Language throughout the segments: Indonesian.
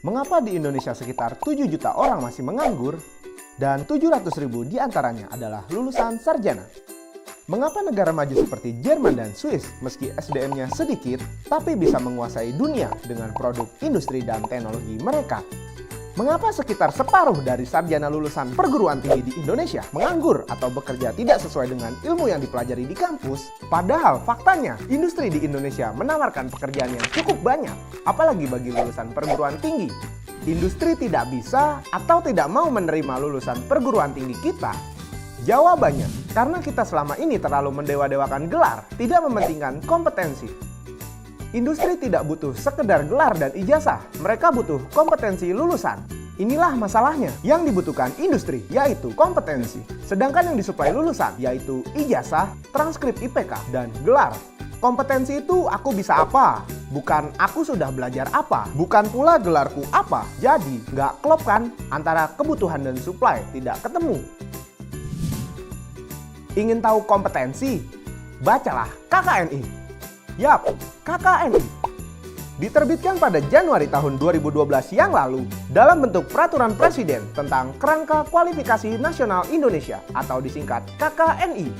Mengapa di Indonesia sekitar 7 juta orang masih menganggur dan 700.000 diantaranya adalah lulusan sarjana? Mengapa negara maju seperti Jerman dan Swiss meski SDM-nya sedikit tapi bisa menguasai dunia dengan produk industri dan teknologi mereka? Mengapa sekitar separuh dari sarjana lulusan perguruan tinggi di Indonesia menganggur atau bekerja tidak sesuai dengan ilmu yang dipelajari di kampus? Padahal faktanya, industri di Indonesia menawarkan pekerjaan yang cukup banyak, apalagi bagi lulusan perguruan tinggi. Industri tidak bisa atau tidak mau menerima lulusan perguruan tinggi kita? Jawabannya, karena kita selama ini terlalu mendewa-dewakan gelar, tidak mementingkan kompetensi. Industri tidak butuh sekedar gelar dan ijazah, mereka butuh kompetensi lulusan. Inilah masalahnya, yang dibutuhkan industri yaitu kompetensi. Sedangkan yang disuplai lulusan yaitu ijazah, transkrip IPK, dan gelar. Kompetensi itu aku bisa apa, bukan aku sudah belajar apa, bukan pula gelarku apa. Jadi nggak klop kan antara kebutuhan dan suplai, tidak ketemu. Ingin tahu kompetensi? Bacalah KKNI. Yap, KKNI. Diterbitkan pada Januari tahun 2012 yang lalu dalam bentuk Peraturan Presiden tentang Kerangka Kualifikasi Nasional Indonesia atau disingkat KKNI.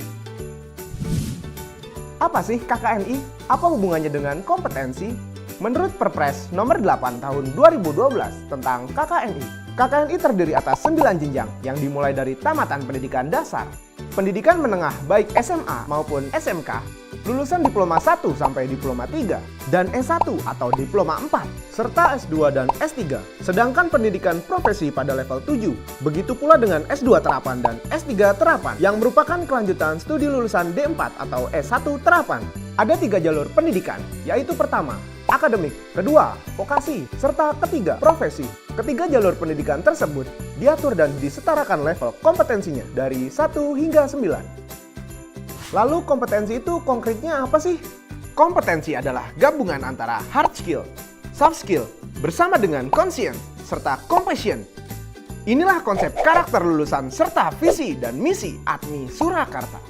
Apa sih KKNI? Apa hubungannya dengan kompetensi? Menurut Perpres nomor 8 tahun 2012 tentang KKNI, KKNI terdiri atas 9 jenjang yang dimulai dari tamatan pendidikan dasar, pendidikan menengah baik SMA maupun SMK, lulusan diploma 1 sampai diploma 3, dan S1 atau diploma 4, serta S2 dan S3. Sedangkan pendidikan profesi pada level 7, begitu pula dengan S2 terapan dan S3 terapan, yang merupakan kelanjutan studi lulusan D4 atau S1 terapan. Ada 3 jalur pendidikan, yaitu pertama, akademik, kedua, vokasi, serta ketiga, profesi. Ketiga jalur pendidikan tersebut diatur dan disetarakan level kompetensinya dari 1 hingga 9. Lalu kompetensi itu konkretnya apa sih? Kompetensi adalah gabungan antara hard skill, soft skill, bersama dengan conscience, serta compassion. Inilah konsep karakter lulusan serta visi dan misi ATMI Surakarta.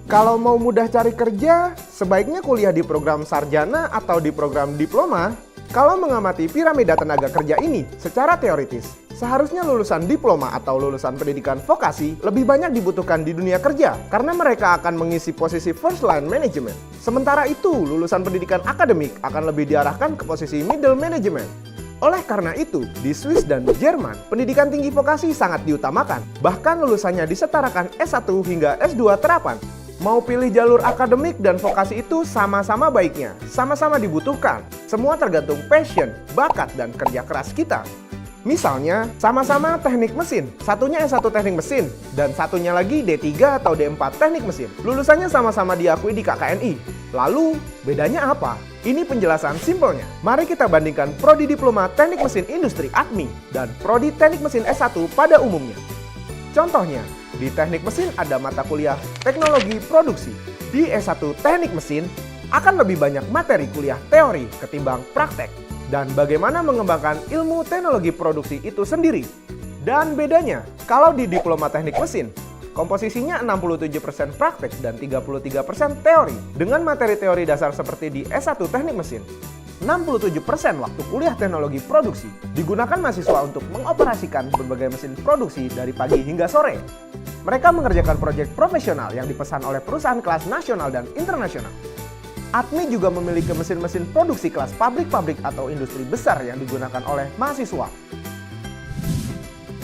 Kalau mau mudah cari kerja, sebaiknya kuliah di program sarjana atau di program diploma. Kalau mengamati piramida tenaga kerja ini secara teoritis, seharusnya lulusan diploma atau lulusan pendidikan vokasi lebih banyak dibutuhkan di dunia kerja karena mereka akan mengisi posisi first line management. Sementara itu, lulusan pendidikan akademik akan lebih diarahkan ke posisi middle management. Oleh karena itu, di Swiss dan Jerman, pendidikan tinggi vokasi sangat diutamakan. Bahkan lulusannya disetarakan S1 hingga S2 terapan. Mau pilih jalur akademik dan vokasi itu sama-sama baiknya, sama-sama dibutuhkan. Semua tergantung passion, bakat, dan kerja keras kita. Misalnya, sama-sama teknik mesin, satunya S1 teknik mesin, dan satunya lagi D3 atau D4 teknik mesin. Lulusannya sama-sama diakui di KKNI. Lalu, bedanya apa? Ini penjelasan simpelnya. Mari kita bandingkan Prodi Diploma Teknik Mesin Industri ATMI dan Prodi Teknik Mesin S1 pada umumnya. Contohnya, di teknik mesin ada mata kuliah teknologi produksi. Di S1 teknik mesin akan lebih banyak materi kuliah teori ketimbang praktek. Dan bagaimana mengembangkan ilmu teknologi produksi itu sendiri. Dan bedanya, kalau di diploma teknik mesin, komposisinya 67% praktek dan 33% teori. Dengan materi teori dasar seperti di S1 teknik mesin, 67% waktu kuliah teknologi produksi digunakan mahasiswa untuk mengoperasikan berbagai mesin produksi dari pagi hingga sore. Mereka mengerjakan proyek profesional yang dipesan oleh perusahaan kelas nasional dan internasional. ATMI juga memiliki mesin-mesin produksi kelas pabrik-pabrik atau industri besar yang digunakan oleh mahasiswa.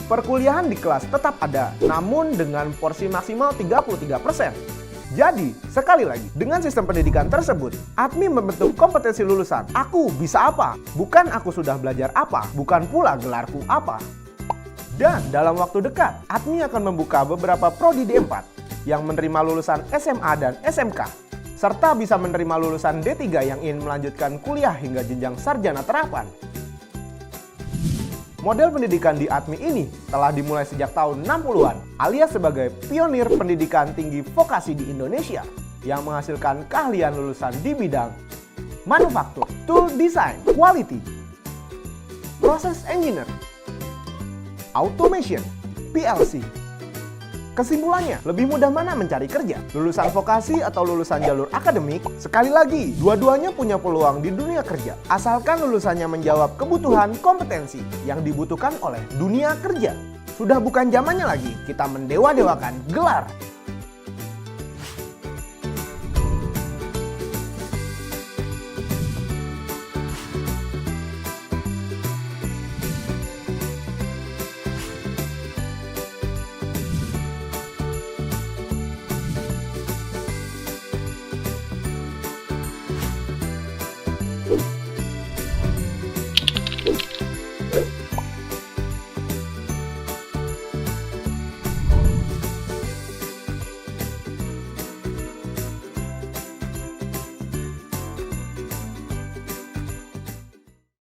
Perkuliahan di kelas tetap ada, namun dengan porsi maksimal 33%. Jadi, sekali lagi, dengan sistem pendidikan tersebut, ATMI membentuk kompetensi lulusan. Aku bisa apa? Bukan aku sudah belajar apa, bukan pula gelarku apa. Dan dalam waktu dekat, ATMI akan membuka beberapa prodi D4 yang menerima lulusan SMA dan SMK, serta bisa menerima lulusan D3 yang ingin melanjutkan kuliah hingga jenjang sarjana terapan. Model pendidikan di ATMI ini telah dimulai sejak tahun 60-an, alias sebagai pionir pendidikan tinggi vokasi di Indonesia yang menghasilkan keahlian lulusan di bidang manufaktur, tool design, quality, process engineer, automation, PLC, Kesimpulannya, lebih mudah mana mencari kerja? Lulusan vokasi atau lulusan jalur akademik? Sekali lagi, dua-duanya punya peluang di dunia kerja. Asalkan lulusannya menjawab kebutuhan kompetensi yang dibutuhkan oleh dunia kerja. Sudah bukan zamannya lagi kita mendewa-dewakan gelar.